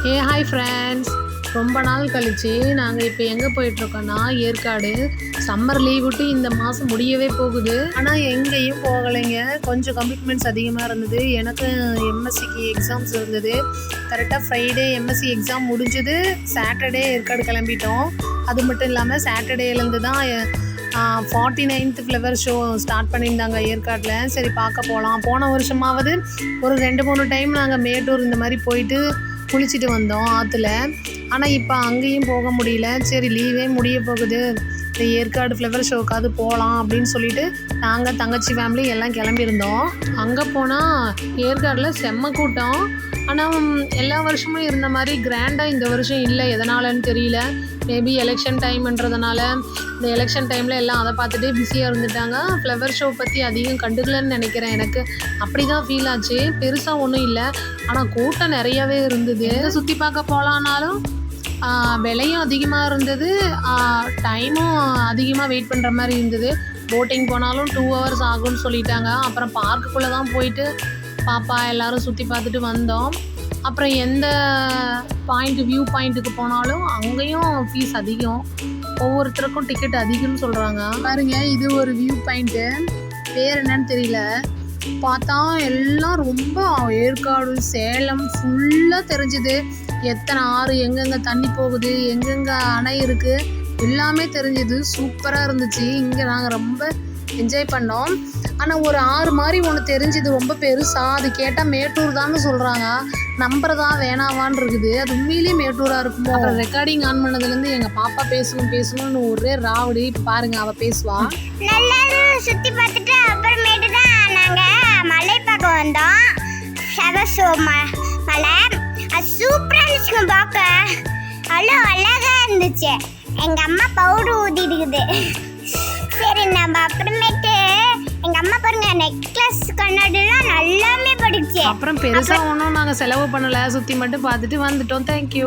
Hi friends, ரொம்ப நாள் கழிச்சு நாங்கள் இப்போ எங்கே போயிட்டுருக்கோன்னா ஏற்காடு. சம்மர் லீவ் விட்டு இந்த மாதம் முடியவே போகுது. ஆனால் எங்கேயும் போகலைங்க. கொஞ்சம் கமிட்மெண்ட்ஸ் அதிகமாக இருந்தது. எனக்கு எம்எஸ்சிக்கு எக்ஸாம்ஸ் இருந்தது. கரெக்டாக ஃப்ரைடே எம்எஸ்சி எக்ஸாம் முடிஞ்சது. சாட்டர்டே ஏற்காடு கிளம்பிட்டோம். அது மட்டும் இல்லாமல் சாட்டர்டேலேருந்து தான் 49th ஃப்ளவர் ஷோ ஸ்டார்ட் பண்ணியிருந்தாங்க ஏற்காட்டில். சரி பார்க்க போகலாம். போன வருஷமாவது ஒரு 2-3 டைம் நாங்கள் மேட்டூர் இந்த மாதிரி போயிட்டு குளிச்சுட்டு வந்தோம் ஆற்றுல. ஆனால் இப்போ அங்கேயும் போக முடியல. சரி லீவே முடிய போகுது, இந்த ஏற்காடு ஃப்ளவர் ஷோக்காவது போகலாம் அப்படின்னு சொல்லிட்டு நாங்கள் தங்கச்சி ஃபேமிலி எல்லாம் கிளம்பியிருந்தோம். அங்கே போனால் ஏற்காடில் செம்ம கூட்டம். ஆனால் எல்லா வருஷமும் இருந்த மாதிரி கிராண்டாக இந்த வருஷம் இல்லை. எதனாலன்னு தெரியல. மேபி எலெக்ஷன் டைம்ன்றதுனால இந்த எலெக்ஷன் டைமில் எல்லாம் அதை பார்த்துட்டு பிஸியாக இருந்துட்டாங்க. ஃப்ளவர் ஷோ பற்றி அதிகம் கண்டுக்கலன்னு நினைக்கிறேன். எனக்கு அப்படி தான் ஃபீல் ஆச்சு. பெருசாக ஒன்றும் இல்லை, ஆனால் கூட்டம் நிறையவே இருந்தது. சுற்றி பார்க்க போகலான்னாலும் விலையும் அதிகமாக இருந்தது, டைமும் அதிகமாக வெயிட் பண்ணுற மாதிரி இருந்தது. போட்டிங் போனாலும் 2 hours ஆகும்னு சொல்லிட்டாங்க. அப்புறம் பார்க்குக்குள்ளே தான் போயிட்டு பாப்பா எல்லோரும் சுற்றி பார்த்துட்டு வந்தோம். அப்புறம் எந்த வியூ பாயிண்ட்டுக்கு போனாலும் அங்கேயும் ஃபீஸ் அதிகம். ஒவ்வொருத்தருக்கும் டிக்கெட் அதிகம்னு சொல்கிறாங்க. பாருங்க, இது ஒரு வியூ பாயிண்ட்டு, பேர் என்னன்னு தெரியல. பார்த்தா எல்லாம் ரொம்ப ஏற்காடு சேலம் ஃபுல்லாக தெரிஞ்சுது. எத்தனை ஆறு, எங்கெங்கே தண்ணி போகுது, எங்கெங்கே அணை இருக்குது எல்லாமே தெரிஞ்சுது. சூப்பராக இருந்துச்சு. இங்கே நாங்கள் ரொம்ப என்ஜாய் பண்ணோம். ஆனால் ஒரு ஆறு மாதிரி ஒன்று தெரிஞ்சுது, ரொம்ப பெருசாக. அது கேட்டால் மேட்டூர் தான்னு சொல்கிறாங்க. நம்புறதா வேணாவான்னு இருக்குது. அது உண்மையிலேயே மேட்டூராக இருக்குமோ? அப்புறம் ரெக்கார்டிங் ஆன் பண்ணதுலேருந்து எங்கள் பாப்பா பேசணும்னு ஒரே ராவடி. இப்போ பாருங்க, அவள் பேசுவா. நல்லா சுற்றி பார்த்துட்டு அப்புறமேட்டு தான் நாங்கள் மலை பார்க்க வந்தோம். ஷவஷோ மலை அது சூப்பராக இருந்துச்சுங்க பார்க்க. அவ்வளோ அழகாக இருந்துச்சு. எங்கள் அம்மா பவுடர் ஊதி இருக்குது. சரி நம்ம அப்புறமேட்டு எங்கள் அம்மா பாருங்க நெக்லஸ் கண்ணாடிலாம் நல்லாமே படிச்சு. அப்புறம் பெருசாக ஒன்றும் நாங்கள் செலவு பண்ணலை, சுற்றி மட்டும் பார்த்துட்டு வந்துட்டோம். தேங்க்யூ.